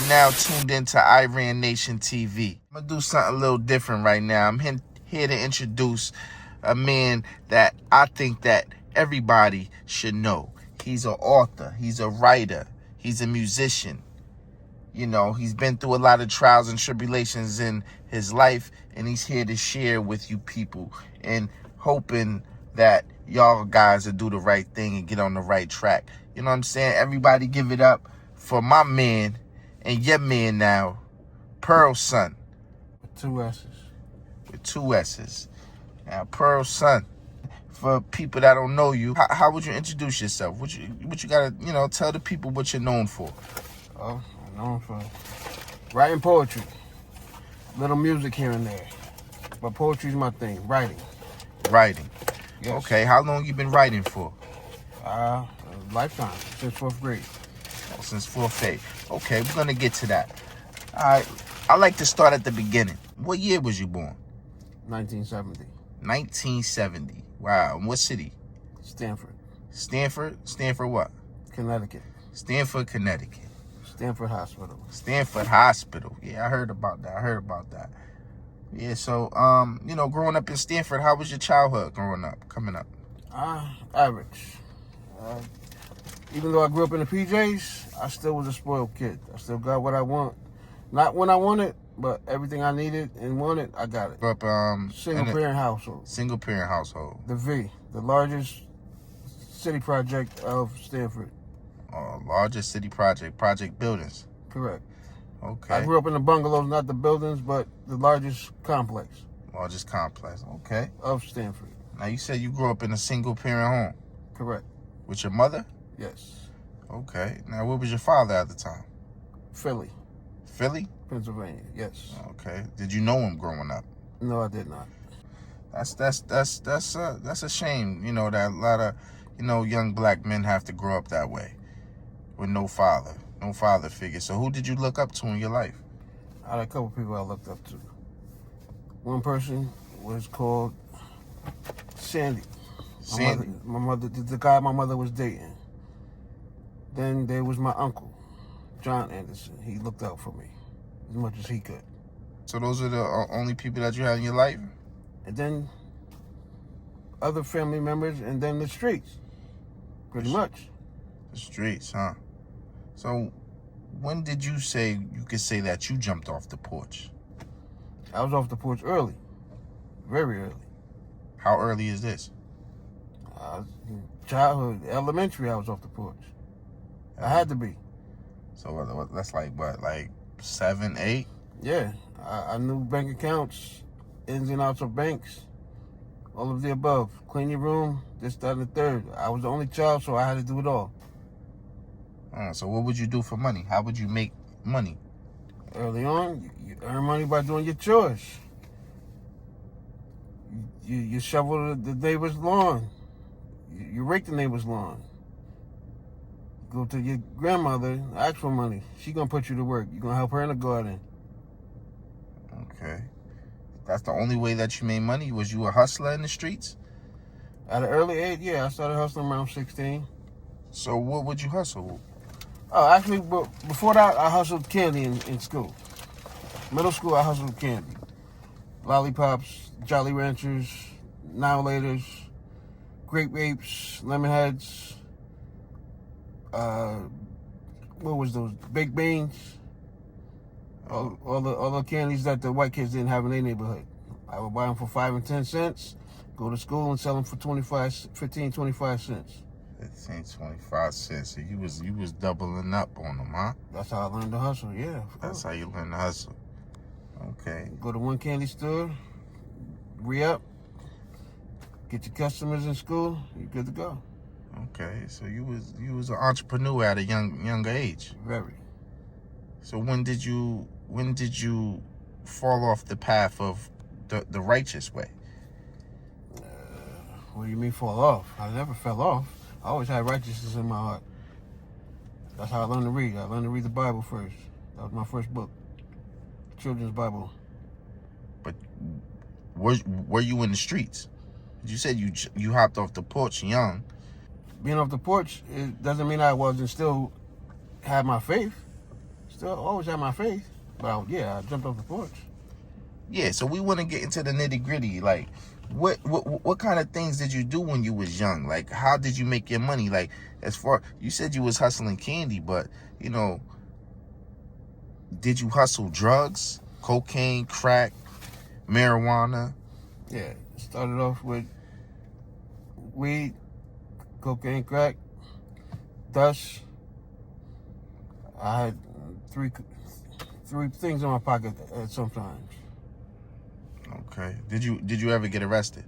now tuned into Iran Nation TV. I'm going to do something a little different right now. I'm here to introduce a man that I think that everybody should know. He's an author. He's a writer. He's a musician. You know, he's been through a lot of trials and tribulations in his life, and he's here to share with you people and hoping that y'all guys will do the right thing and get on the right track. You know what I'm saying? Everybody give it up for my man and your man now, Pearlsson. With 2 S's. With 2 S's. Now, Pearlsson, for people that don't know you, how would you introduce yourself? What you gotta, tell the people what you're known for. Oh, I'm known for writing poetry. Little music here and there. But poetry's my thing, writing. Writing. Yes. Okay, how long you been writing for? Lifetime, since 4th grade. Oh, since 4th grade. Okay, we're gonna get to that. All right, I like to start at the beginning. What year was you born? 1970. 1970. Wow, and what city? Stanford. Stanford? Stanford what? Connecticut. Stanford, Connecticut. Stanford Hospital. Stanford Hospital. Yeah, I heard about that. Yeah, so, growing up in Stanford, how was your childhood coming up? Average. Even though I grew up in the PJs, I still was a spoiled kid. I still got what I want. Not when I wanted, but everything I needed and wanted, I got it. Grew up Single-parent household. Single-parent household. The V, the largest city project of Stanford. Largest city project buildings. Correct. Okay. I grew up in the bungalows, not the buildings, but the largest complex. Largest complex, okay. Of Stanford. Now, you said you grew up in a single-parent home. Correct. With your mother? Yes. Okay. Now, where was your father at the time? Philly. Philly? Pennsylvania, yes. Okay. Did you know him growing up? No, I did not. That's a shame, that a lot of, young black men have to grow up that way with no father figure. So who did you look up to in your life? I had a couple people I looked up to. One person was called Sandy. Sandy? My mother, the guy my mother was dating. Then there was my uncle, John Anderson. He looked out for me as much as he could. So those are the only people that you had in your life? And then other family members, and then the streets. Pretty much. The streets, huh? So when did you could say that you jumped off the porch? I was off the porch early. Very early. How early is this? Childhood, elementary, I was off the porch. I had to be. So that's like 7, 8? Yeah. I knew bank accounts, ins and outs of banks, all of the above. Clean your room, this, that, and the third. I was the only child, so I had to do it all. So what would you do for money? How would you make money? Early on, you earn money by doing your chores. You shovel the neighbor's lawn. You rake the neighbor's lawn. Go to your grandmother, ask for money. She gonna put you to work. You gonna help her in the garden. Okay. That's the only way that you made money? Was you a hustler in the streets? At an early age, yeah. I started hustling around 16. So what would you hustle? Oh, actually, before that, I hustled candy in school. Middle school, I hustled candy. Lollipops, Jolly Ranchers, Now Laters, Grape Rapes, Lemon Heads. What was those? Baked beans. All the candies that the white kids didn't have in their neighborhood. I would buy them for 5 and 10 cents, go to school and sell them for 15, 25 cents. 15, 25 cents. So you was doubling up on them, huh? That's how I learned to hustle, yeah. That's how you learn to hustle. Okay. Go to one candy store, re-up, get your customers in school, you're good to go. Okay, so you was an entrepreneur at a younger age. Very. So when did you fall off the path of the righteous way? What do you mean fall off? I never fell off. I always had righteousness in my heart. That's how I learned to read. I learned to read the Bible first. That was my first book, children's Bible. But were you in the streets? You said you hopped off the porch young. Being off the porch, it doesn't mean I wasn't still had my faith. Still always had my faith. But I jumped off the porch. Yeah, so we want to get into the nitty gritty. Like, what kind of things did you do when you was young? Like, how did you make your money? Like, as far, you said you was hustling candy, but you know, did you hustle drugs, cocaine, crack, marijuana? Yeah, started off with weed, cocaine, crack, dust. I had three things in my pocket at some times. Okay. Did you ever get arrested?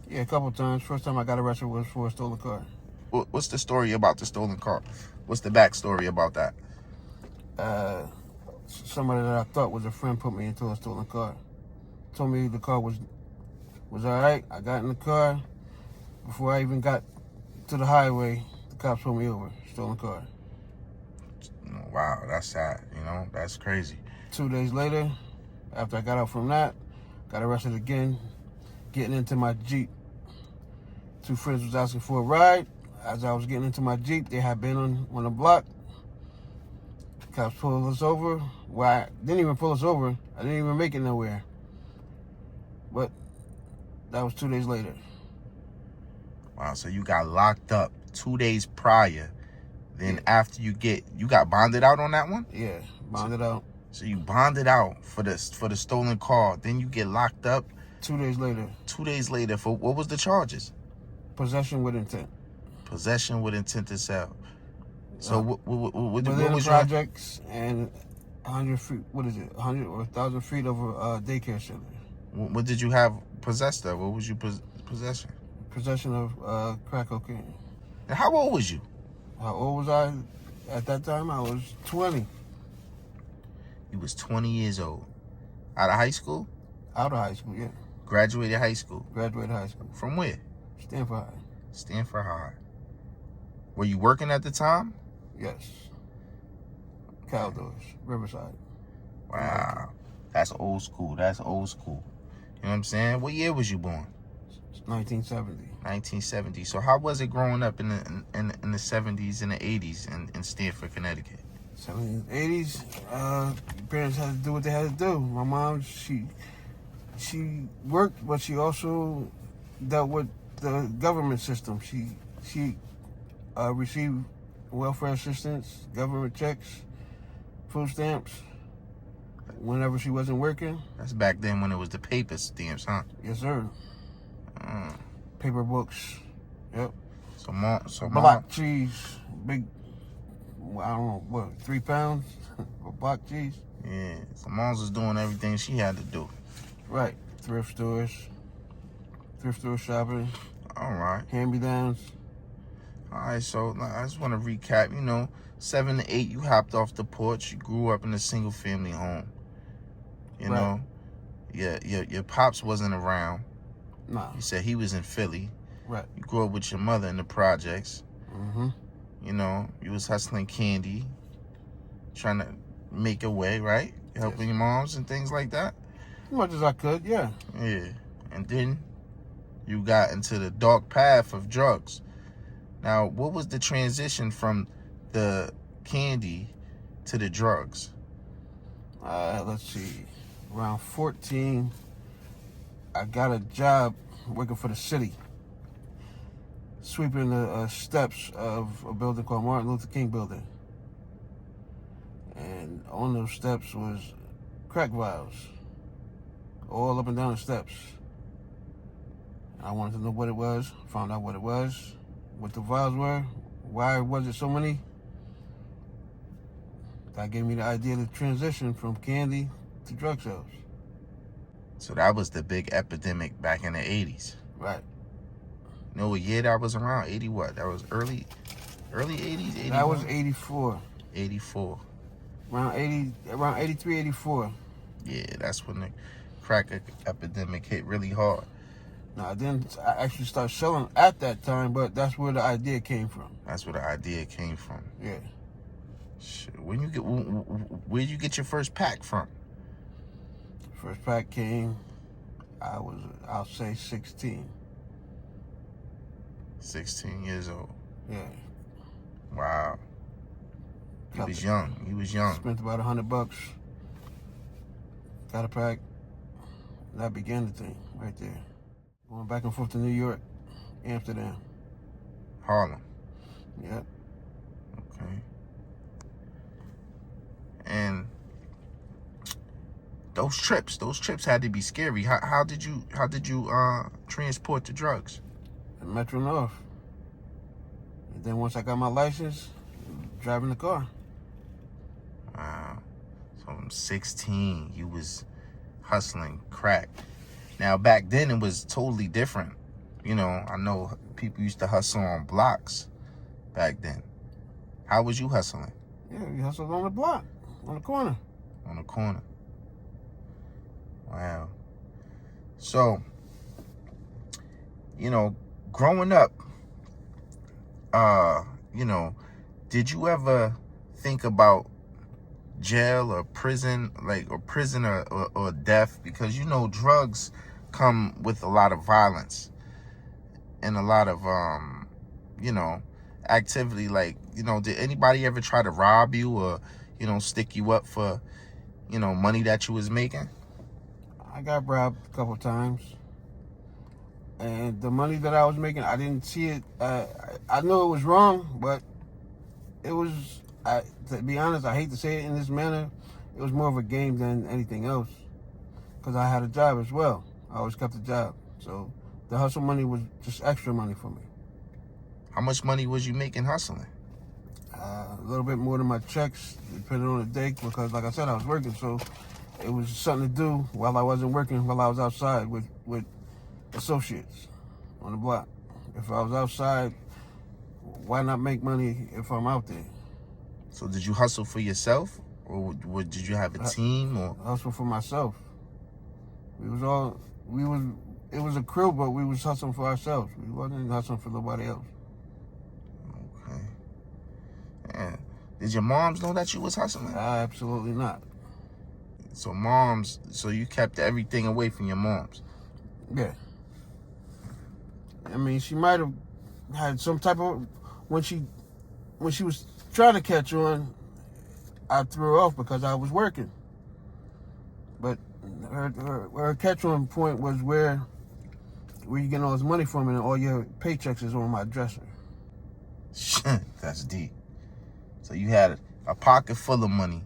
Yeah, a couple times. First time I got arrested was for a stolen car. What's the story about the stolen car? What's the backstory about that? Somebody that I thought was a friend put me into a stolen car. Told me the car was all right. I got in the car. Before I even got to the highway, the cops pulled me over. Stolen car. Wow, that's sad. You know, that's crazy. 2 days later, after I got out from that, got arrested again, getting into my Jeep. Two friends was asking for a ride. As I was getting into my Jeep, they had been on the block. Cops pulled us over. Well, I didn't even pull us over. I didn't even make it nowhere. But that was 2 days later. Wow, so you got locked up 2 days prior. Then after you got bonded out on that one? Yeah, bonded out. So you bonded out for the stolen car. Then you get locked up 2 days later. 2 days later for what was the charges? Possession with intent. Possession with intent to sell. So what within was projects and 100 feet? What is it? 100 or 1,000 feet of a daycare center. What did you have possessed of? What was you possession? Possession of crack cocaine. And how old was you? How old was I at that time? I was 20. You was 20 years old. Out of high school? Out of high school, yeah. Graduated high school. Graduated high school. From where? Stanford High. Stanford High. Were you working at the time? Yes. Caldors, Riverside. Wow. That's old school. That's old school. You know what I'm saying? What year was you born? 1970. 1970. So how was it growing up in the 70s and the 80s in Stanford, Connecticut? 70s, 80s. Parents had to do what they had to do. My mom, she worked, but she also dealt with the government system. She received welfare assistance, government checks, food stamps. Whenever she wasn't working. That's back then when it was the paper stamps, huh? Yes, sir. Paper books. Yep. So block cheese, big. I don't know what, 3 pounds of block cheese. Yeah. So Mom's was doing everything she had to do. Right. Thrift store shopping. All right. Hand-me-downs. All right. So I just want to recap. You know, 7 to 8, you hopped off the porch. You grew up in a single-family home. You know, your pops wasn't around. Nah. You said he was in Philly. Right. You grew up with your mother in the projects. Mm-hmm. You know, you was hustling candy, trying to make a way, right? Helping your moms and things like that. As much as I could, yeah. Yeah. And then you got into the dark path of drugs. Now, what was the transition from the candy to the drugs? Let's see. Around 14, I got a job working for the city, sweeping the steps of a building called Martin Luther King Building. And on those steps was crack vials, all up and down the steps. I wanted to know what it was, found out what it was, what the vials were, why was it so many. That gave me the idea to transition from candy to drug sales. So that was the big epidemic back in the 80s. Right. You know what year that was around? 80 what? That was early 80s? 81? That was 84. 84. Around 83, 84. Yeah, that's when the crack epidemic hit really hard. Now, I didn't actually start selling at that time, but that's where the idea came from. That's where the idea came from. Yeah. Shit. Where'd you get your first pack from? First pack came, I'll say 16. 16 years old. Yeah. Wow. He was young. He was young. Spent about $100. Got a pack. That began the thing right there. Going back and forth to New York, Amsterdam. Harlem. Yep. Okay. And those trips had to be scary. How did you transport the drugs? And Metro North. And then once I got my license, driving the car. Wow. So from 16, you was hustling crack. Now back then it was totally different. You know, I know people used to hustle on blocks back then. How was you hustling? Yeah, we hustled on the block, on the corner. On the corner. Wow. So, you know, growing up, you know, did you ever think about jail or prison, or death? Because, you know, drugs come with a lot of violence and a lot of, you know, activity. Like, you know, did anybody ever try to rob you or, you know, stick you up for, you know, money that you was making? I got robbed a couple times. And the money that I was making, I didn't see it. I knew it was wrong, but it was, to be honest, I hate to say it in this manner, it was more of a game than anything else. Because I had a job as well. I always kept a job. So the hustle money was just extra money for me. How much money was you making hustling? A little bit more than my checks, depending on the day, because like I said, I was working, so it was something to do while I wasn't working, while I was outside with associates on the block. If I was outside, why not make money if I'm out there? So did you hustle for yourself, or did you have a team? Or hustle for myself. It was a crew, but we was hustling for ourselves. We wasn't hustling for nobody else. Okay. Yeah. Did your moms know that you was hustling? Absolutely not. So you kept everything away from your moms? Yeah. I mean, she might have had some type of, when she was trying to catch on, I threw her off because I was working. But her catch on point was where you getting all this money from, and all your paychecks is on my dresser. That's deep. So you had a pocket full of money,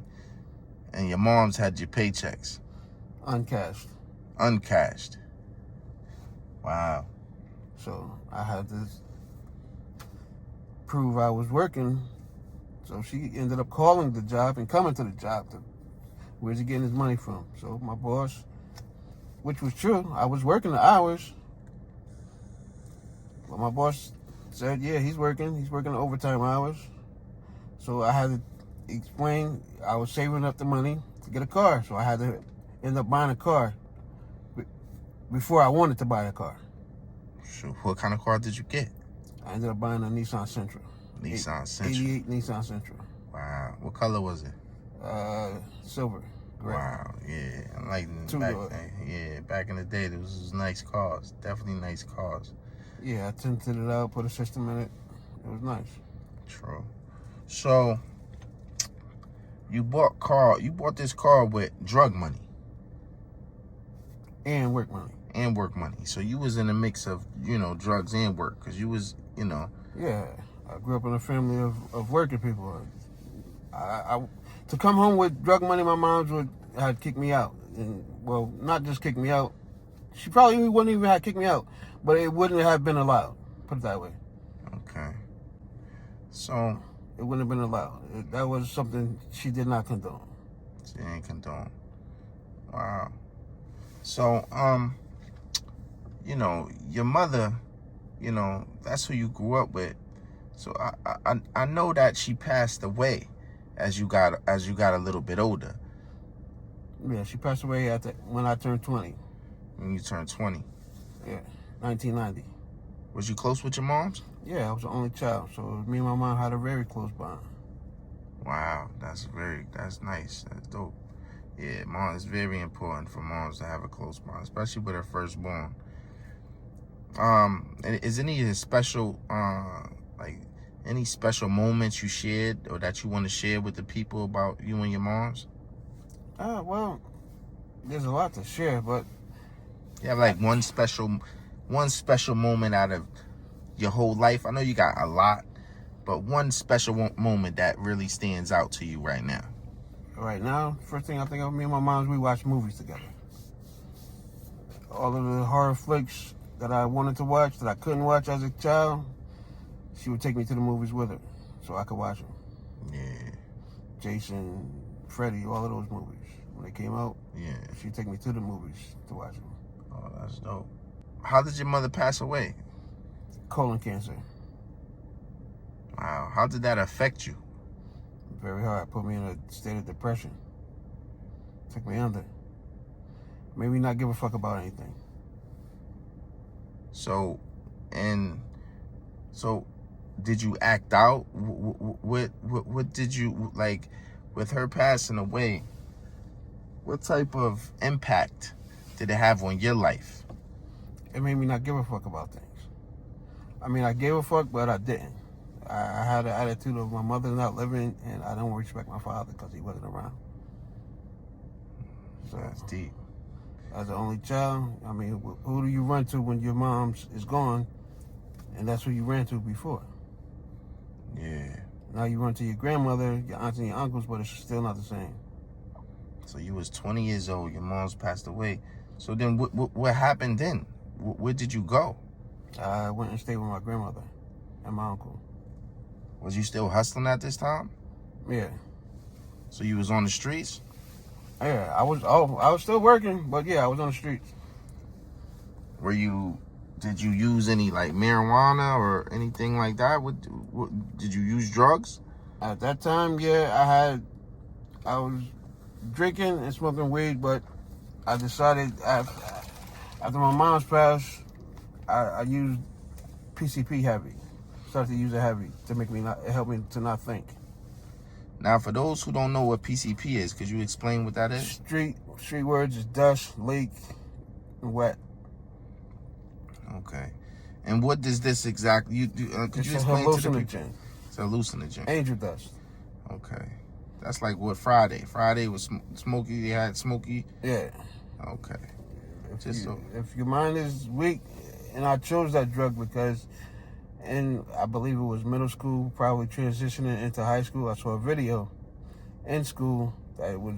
and your mom's had your paychecks. Uncashed. Wow. So I had to prove I was working. So she ended up calling the job and coming to the job. Where's he getting his money from? So my boss, which was true, I was working the hours. But my boss said, yeah, he's working the overtime hours. So I had to explain I was saving up the money to get a car. So I had to end up buying a car before I wanted to buy a car. So what kind of car did you get? I ended up buying a Nissan Sentra. Nissan Sentra. 88 Nissan Sentra. Wow. What color was it? Silver. Gray. Wow. Yeah. I like Two-door. Back in the day, there was nice cars. Definitely nice cars. Yeah, I tinted it out, put a system in it. It was nice. True. So you bought this car with drug money. And work money. So you was in a mix of, you know, drugs and work, because you was, you know. Yeah, I grew up in a family of working people. To come home with drug money, my mom had kicked me out. And, well, not just kicked me out. She probably wouldn't even have kicked me out, but it wouldn't have been allowed. Put it that way. Okay. So it wouldn't have been allowed. That was something she did not condone. She didn't condone. Wow. So, you know, your mother, you know, that's who you grew up with. So I know that she passed away as you got a little bit older. Yeah, she passed away when I turned 20. When you turned 20. Yeah, 1990. Was you close with your moms? Yeah, I was the only child, so me and my mom had a very close bond. Wow, that's nice. That's dope. Yeah, mom, it's very important for moms to have a close bond, especially with her firstborn. Is any of the special, like, Any special moments you shared or that you want to share with the people about you and your moms? Well, there's a lot to share, but You have like one special moment out of your whole life. I know you got a lot, but one special moment that really stands out to you right now. right now, first thing I think of, me and my mom, we watch movies together. All of the horror flicks that I wanted to watch, that I couldn't watch as a child, she would take me to the movies with her so I could watch them. Yeah. Jason, Freddy, all of those movies. When they came out, Yeah. she'd take me to the movies to watch them. Oh, that's dope. How did your mother pass away? Colon cancer. Wow. How did that affect you? Very hard. Put me in a state of depression. Took me under. Made me not give a fuck about anything. So, did you act out? What did you, like, with her passing away, what type of impact did it have on your life? It made me not give a fuck about things. I mean, I gave a fuck, but I didn't. I had an attitude of my mother not living, and I don't respect my father because he wasn't around. So That's deep. As the only child, I mean, who do you run to when your mom's is gone? And that's who you ran to before. Yeah. Now you run to your grandmother, your aunts and your uncles, but it's still not the same. So you was 20 years old. Your mom's passed away. So then what happened then? Where did you go? I went and stayed with my grandmother and my uncle. Was you still hustling at this time? Yeah. So you was on the streets? Yeah, I was still working, but yeah, I was on the streets. Did you use any like marijuana or anything like that? What did you use drugs? At that time, yeah, I was drinking and smoking weed, but I decided after my mom's passed, I used PCP heavy. Started to use it heavy to it helped me to not think. Now, for those who don't know what PCP is, could you explain what that is? Street words is dust, leak, and wet. Okay. And what does this exactly? Could you explain to the people? It's a hallucinogen. Angel dust. Okay. That's like what Friday. Friday was smoky. They had smoky. Yeah. Okay. If your mind is weak, and I chose that drug because, and I believe it was middle school, probably transitioning into high school, I saw a video in school that was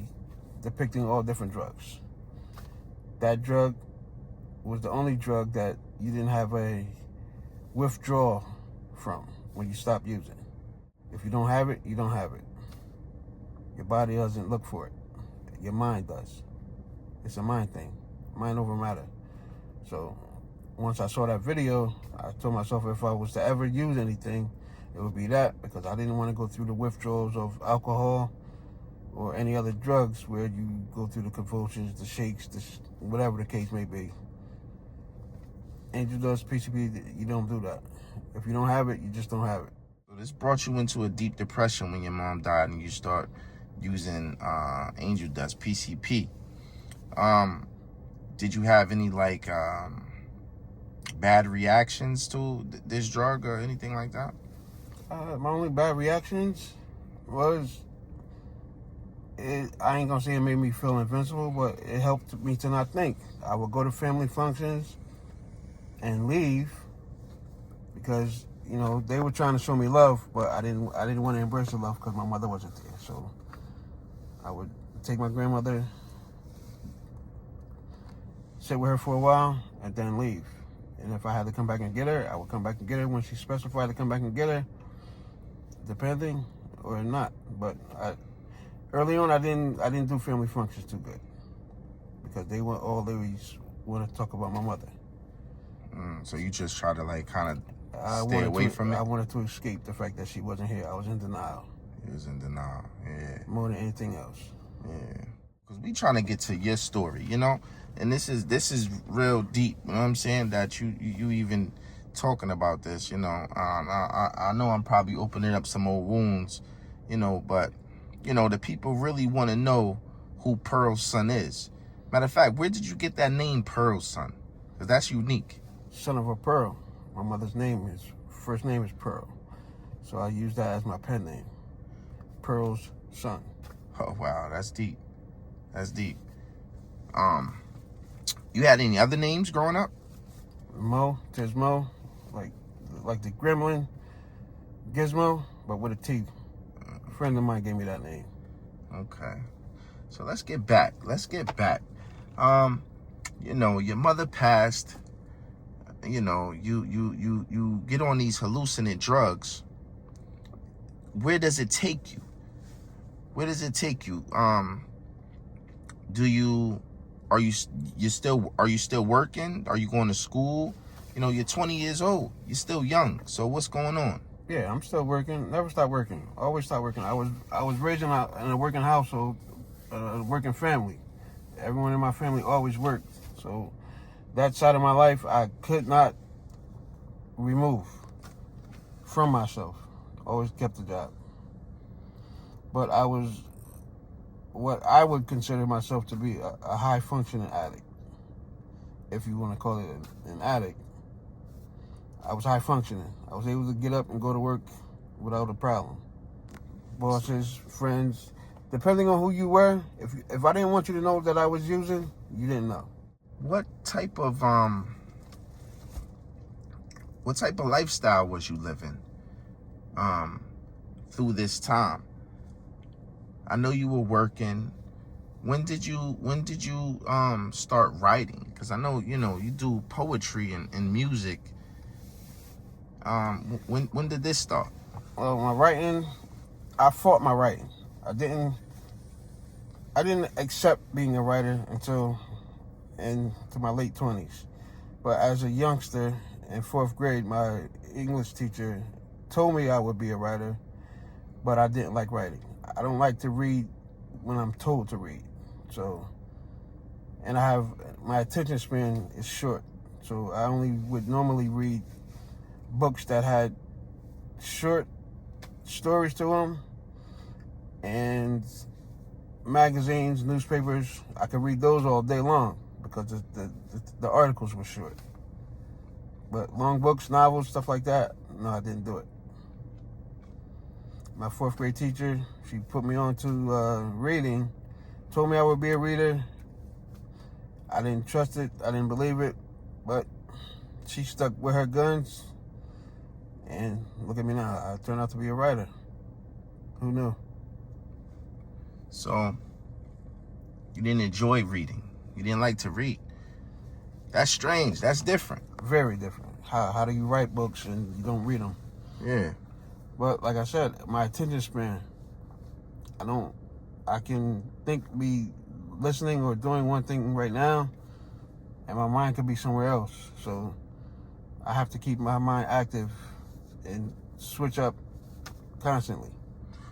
depicting all different drugs. That drug was the only drug that you didn't have a withdrawal from when you stop using. If you don't have it, you don't have it. Your body doesn't look for it. Your mind does. It's a mind thing. Mind over matter. So once I saw that video, I told myself if I was to ever use anything, it would be that, because I didn't want to go through the withdrawals of alcohol or any other drugs where you go through the convulsions, the shakes, whatever the case may be. Angel dust, PCP, you don't do that. If you don't have it, you just don't have it. So this brought you into a deep depression when your mom died and you start using angel dust, PCP. Did you have any like bad reactions to this drug or anything like that? My only bad reactions was, I ain't gonna say it made me feel invincible, but it helped me to not think. I would go to family functions and leave because, you know, they were trying to show me love, but I didn't want to embrace the love because my mother wasn't there. So I would take my grandmother, sit with her for a while, and then leave. And if I had to come back and get her, I would come back and get her when she specified to come back and get her, depending or not. But early on, I didn't do family functions too good because they always want to talk about my mother. So you just try to like kind of stay away from it? I wanted to escape the fact that she wasn't here. I was in denial. You was in denial, yeah. More than anything else. Yeah. Because we trying to get to your story, you know? And this is real deep, you know what I'm saying? That you even talking about this, you know? I know I'm probably opening up some old wounds, you know, but, you know, the people really want to know who Pearlsson is. Matter of fact, where did you get that name Pearlsson? Because that's unique. Son of a pearl. My mother's first name is Pearl. So I use that as my pen name, Pearlsson. Oh wow, that's deep. That's deep. You had any other names growing up? Mo, Tismo, like the gremlin, Gizmo, but with a T. A friend of mine gave me that name. Okay. So let's get back. Your mother passed. You get on these hallucinant drugs. Where does it take you? Are you still working? Are you going to school? You're 20 years old. You're still young. So what's going on? Yeah, I'm still working. Never stop working. Always stop working. I was raised in a working household, a working family. Everyone in my family always worked. So that side of my life I could not remove from myself. Always kept the job. But I was what I would consider myself to be a high functioning addict. If you want to call it an addict. I was high functioning. I was able to get up and go to work without a problem. Bosses, friends, depending on who you were, if I didn't want you to know that I was using, you didn't know. What type of lifestyle was you living through this time? I know you were working. When did you start writing? Because I know you do poetry and music. When did this start? Well, my writing, I fought my writing. I didn't accept being a writer until into my late 20s. But as a youngster in 4th grade, my English teacher told me I would be a writer, but I didn't like writing. I don't like to read when I'm told to read. So, and my attention span is short. So I only would normally read books that had short stories to them, and magazines, newspapers. I could read those all day long because the articles were short. But long books, novels, stuff like that, no, I didn't do it. My 4th grade teacher, she put me on to reading, told me I would be a reader. I didn't trust it, I didn't believe it, but she stuck with her guns. And look at me now. I turned out to be a writer. Who knew? So, you didn't enjoy reading. You didn't like to read. That's strange. That's different. Very different. How do you write books and you don't read them? Yeah. But like I said, my attention span, I can be listening or doing one thing right now, and my mind could be somewhere else. So I have to keep my mind active and switch up constantly.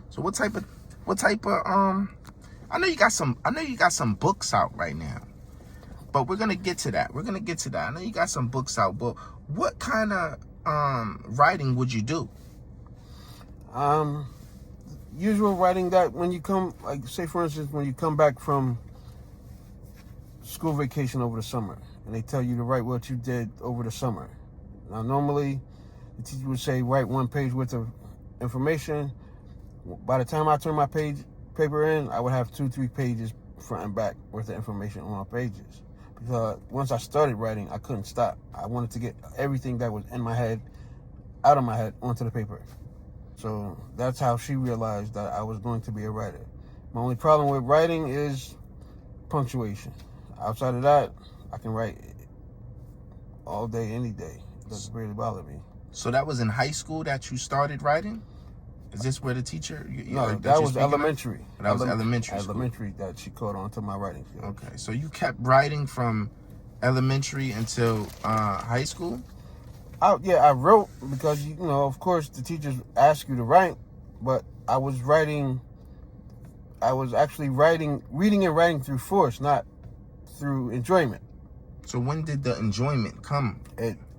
So what type of I know you got some books out right now. But we're gonna get to that. I know you got some books out, but what kind of writing would you do? Usual writing that when you come, like say for instance, when you come back from school vacation over the summer, and they tell you to write what you did over the summer. Now normally, the teacher would say write 1 page worth of information. By the time I turn my paper in, I would have 2-3 pages front and back worth of information on my pages. Because once I started writing, I couldn't stop. I wanted to get everything that was in my head, out of my head, onto the paper. So that's how she realized that I was going to be a writer. My only problem with writing is punctuation. Outside of that, I can write all day, any day. It doesn't really bother me. So that was in high school that you started writing? Is this where the teacher? No, that was elementary. That was elementary school. Elementary that she caught on to my writing skills. Okay, so you kept writing from elementary until high school? I wrote because, of course, the teachers ask you to write, but I was actually reading and writing through force, not through enjoyment. So when did the enjoyment come?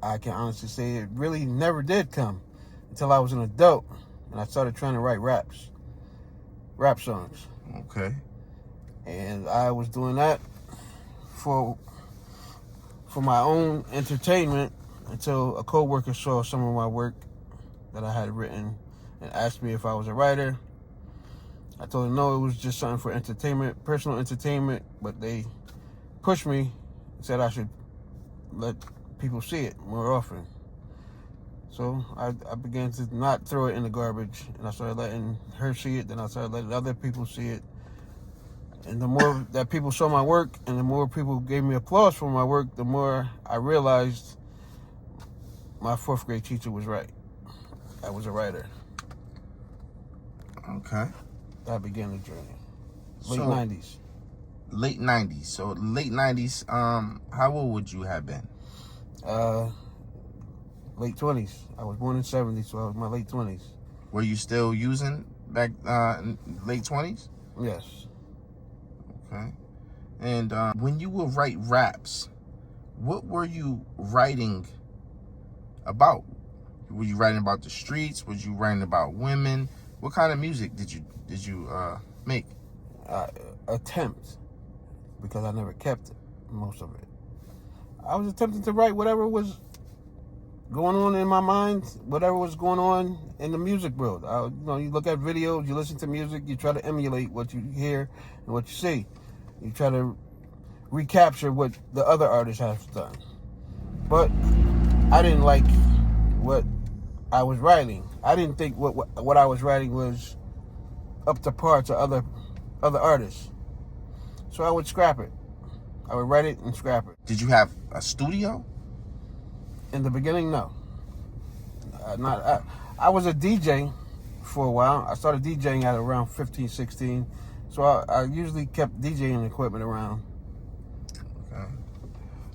I can honestly say it really never did come until I was an adult and I started trying to write rap songs. Okay. And I was doing that for my own entertainment until a coworker saw some of my work that I had written and asked me if I was a writer. I told them no, it was just something for entertainment, personal entertainment, but they pushed me and said I should let people see it more often. So I began to not throw it in the garbage, and I started letting her see it, then I started letting other people see it. And the more that people saw my work and the more people gave me applause for my work, the more I realized my 4th grade teacher was right. I was a writer. Okay. That began the journey. Late 90s. Late 90s. So late 90s, how old would you have been? Late 20s. I was born in 70, so I was in my late 20s. Were you still using back in late 20s? Yes. Okay. And when you would write raps, what were you writing about? Were you writing about the streets? Was you writing about women? What kind of music did you make? Attempt, because I never kept it, most of it. I was attempting to write whatever was going on in my mind, whatever was going on in the music world. You look at videos, you listen to music, you try to emulate what you hear and what you see. You try to recapture what the other artists have done. But I didn't like what I was writing. I didn't think what I was writing was up to par to other artists. So I would scrap it. I would write it and scrap it. Did you have a studio? In the beginning, no. I was a DJ for a while. I started DJing at around 15, 16. So I usually kept DJing equipment around. Okay.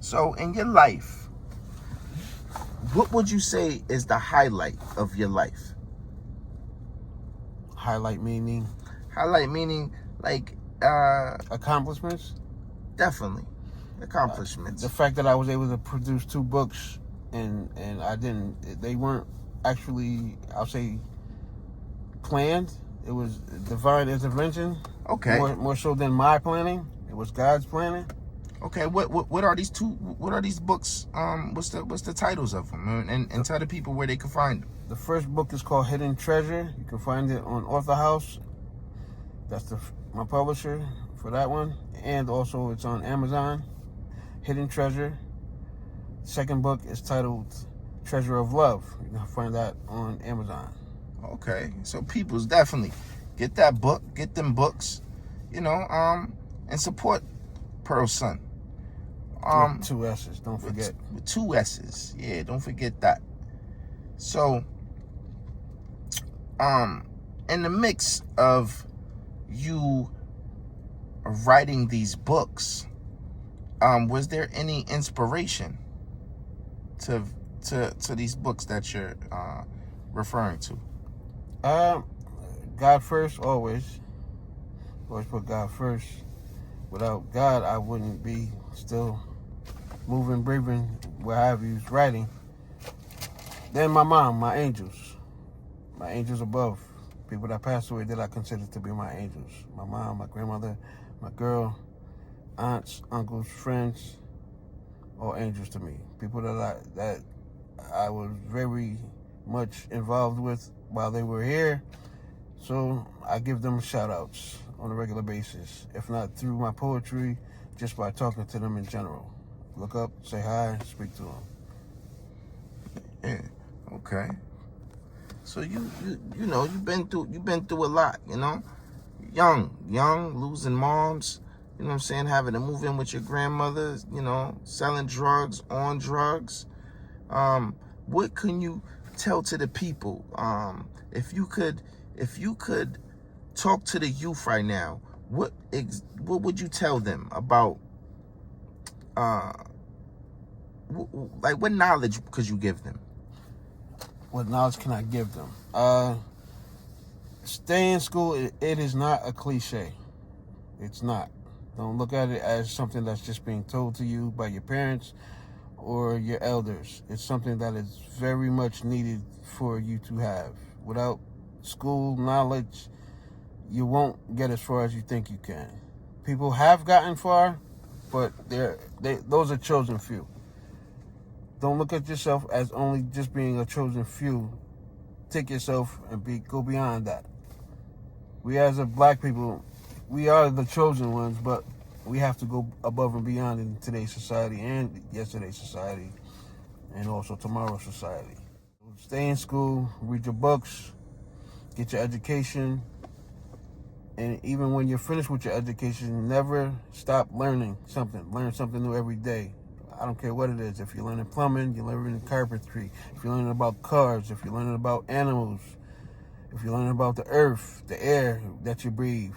So in your life, what would you say is the highlight of your life? Highlight meaning? Highlight meaning like... accomplishments? Definitely. Accomplishments. The fact that I was able to produce 2 books and they weren't actually, I'll say, planned. It was divine intervention. Okay. More so than my planning. It was God's planning. Okay. What are these books? What's the titles of them? And tell the people where they can find them. The first book is called Hidden Treasure. You can find it on Author House. That's my publisher for that one. And also it's on Amazon. Hidden Treasure. Second book is titled Treasure of Love. You can find that on Amazon. Okay. So people's definitely get that book, get them books, and support Pearlsson. With 2 S's, don't forget. With 2 S's. Yeah, don't forget that. So, in the mix of you writing these books, was there any inspiration to these books that you're referring to? God first, always. Always put God first. Without God, I wouldn't be still moving, breathing, where have you, writing. Then my mom, my angels above, people that passed away that I consider to be my angels. My mom, my grandmother, my girl, aunts, uncles, friends, all angels to me. People that I was very much involved with while they were here. So I give them shout outs on a regular basis. If not through my poetry, just by talking to them in general. Look up, say hi, speak to them. Yeah. Okay. So you've been through a lot, young, losing moms, you know what I'm saying, having to move in with your grandmother, selling drugs, on drugs. What can you tell to the people? If you could talk to the youth right now, what would you tell them about what knowledge could you give them? What knowledge can I give them? Stay in school. It is not a cliche. It's not. Don't look at it as something that's just being told to you by your parents or your elders. It's something that is very much needed for you to have. Without school knowledge, you won't get as far as you think you can. People have gotten far, but those are chosen few. Don't look at yourself as only just being a chosen few take yourself and go beyond that. We as a black people, we are the chosen ones, but we have to go above and beyond in today's society and yesterday's society and also tomorrow's society. Stay in school, read your books, get your education, and even when you're finished with your education, never stop learning something. Learn something new every day. I don't care what it is. If you're learning plumbing, you're learning carpentry. If you're learning about cars, if you're learning about animals, if you're learning about the earth, the air that you breathe,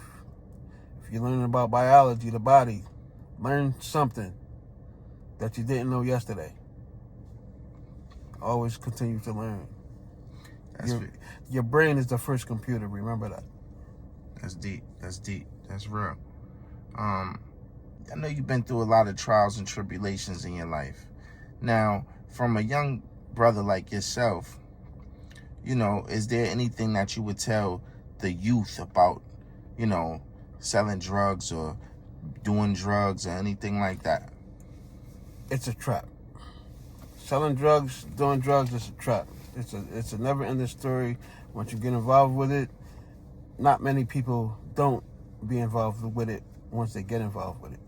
if you're learning about biology, the body, learn something that you didn't know yesterday. Always continue to learn. Your brain is the first computer. Remember that. That's deep. That's deep. That's real. I know you've been through a lot of trials and tribulations in your life. Now, from a young brother like yourself, is there anything that you would tell the youth about, selling drugs or doing drugs or anything like that? It's a trap. Selling drugs, doing drugs is a trap. It's a never-ending story. Once you get involved with it, not many people don't be involved with it once they get involved with it.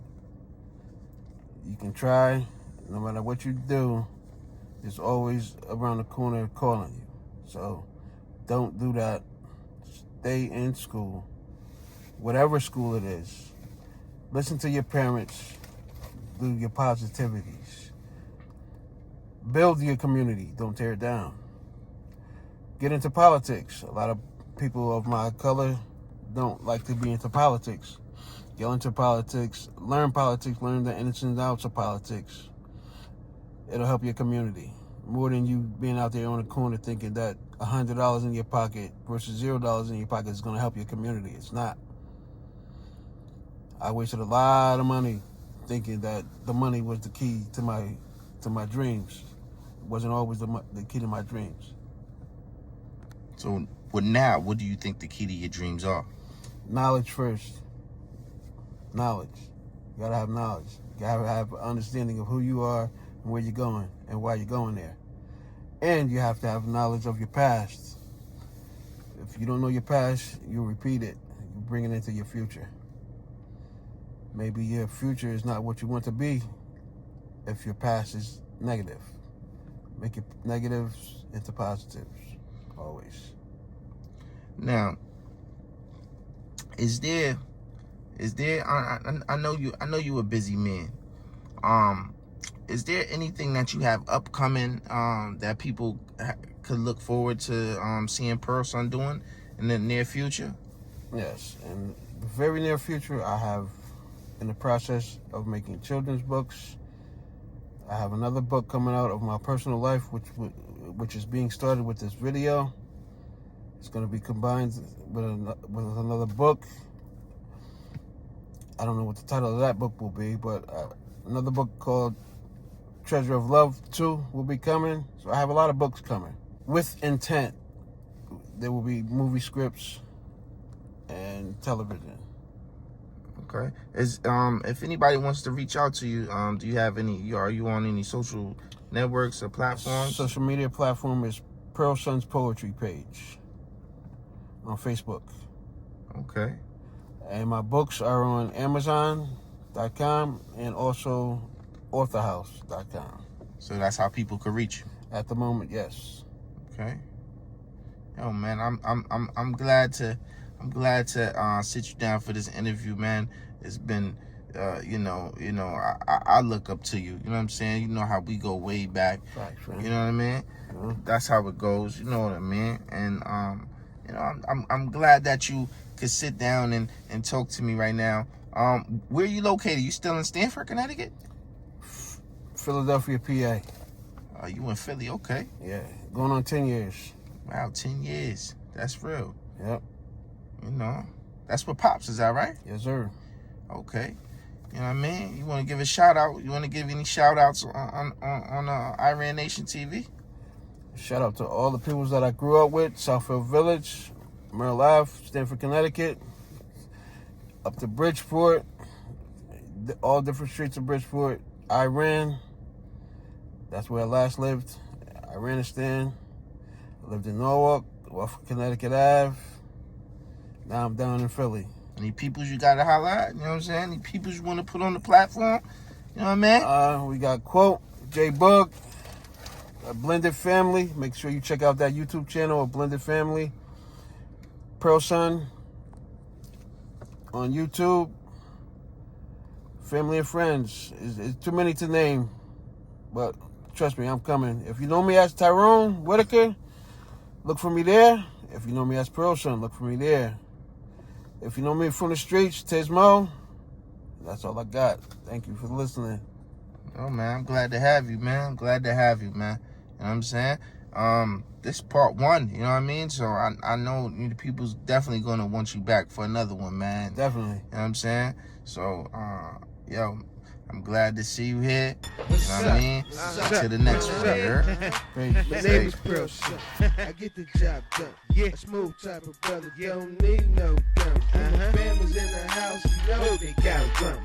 You can try, no matter what you do, it's always around the corner calling you. So don't do that. Stay in school, whatever school it is. Listen to your parents. Do your positivities. Build your community. Don't tear it down. Get into politics. A lot of people of my color don't like to be into politics. Get into politics. Learn the ins and outs of politics. It'll help your community. More than you being out there on the corner thinking that $100 in your pocket versus $0 in your pocket is going to help your community. It's not. I wasted a lot of money thinking that the money was the key to my dreams. It wasn't always the key to my dreams. So, what do you think the key to your dreams are? Knowledge first. Knowledge. You gotta have knowledge. You gotta have an understanding of who you are and where you're going and why you're going there. And you have to have knowledge of your past. If you don't know your past, you'll repeat it. You bring it into your future. Maybe your future is not what you want to be if your past is negative. Make your negatives into positives. Always. Now, I know you a busy man. Is there anything that you have upcoming that people could look forward to seeing Pearlsson doing in the near future? Yes, in the very near future, I have in the process of making children's books. I have another book coming out of my personal life, which is being started with this video. It's going to be combined with another book. I don't know what the title of that book will be, but another book called Treasure of Love 2 will be coming. So I have a lot of books coming. With intent, there will be movie scripts and television. Okay. If anybody wants to reach out to you, do you have any? Are you on any social networks or platforms? Social media platform is Pearlsson's Poetry page on Facebook. Okay. And my books are on Amazon.com and also authorhouse.com. So that's how people could reach you. At the moment, yes. Okay. Yo, man, I'm glad to sit you down for this interview, man. It's been, I look up to you. You know what I'm saying? You know how we go way back. Right, you know what I mean? Mm-hmm. That's how it goes. You know what I mean? And I'm glad that you could sit down and talk to me right now. Where are you located? You still in Stamford, Connecticut? Philadelphia, PA. You in Philly? Okay. Yeah, going on 10 years. Wow, 10 years. That's real. Yep. That's what Pops is, that right? Yes, sir. Okay. You know what I mean? You want to give a shout out? You want to give any shout outs on Iran Nation TV? Shout out to all the people that I grew up with. Southfield Village, Merrill Ave, Stamford, Connecticut, up to Bridgeport, all different streets of Bridgeport. Iran, that's where I last lived. Iranistan. I lived in Norwalk, off of Connecticut Ave. Now I'm down in Philly. Any peoples you gotta holler at? You know what I'm saying? Any peoples you want to put on the platform? You know what I mean? We got Quote, J Bug, a Blended Family. Make sure you check out that YouTube channel, A Blended Family. Pearlsson on YouTube. Family and friends. It's too many to name, but trust me, I'm coming. If you know me as Tyrone Whitaker, look for me there. If you know me as Pearlsson, look for me there. If you know me from the streets, Tismo, that's all I got. Thank you for listening. Oh, man, I'm glad to have you, man. I'm glad to have you, man. You know what I'm saying? This is part 1, you know what I mean? So I know the people's definitely going to want you back for another one, man. Definitely. You know what I'm saying? So, yo, I'm glad to see you here. You know what I mean? To the next one, you heard? My name is Pearlsson. I get the job done. A smooth type of brother, don't need no gun. When the family's in the house, you know they got rum.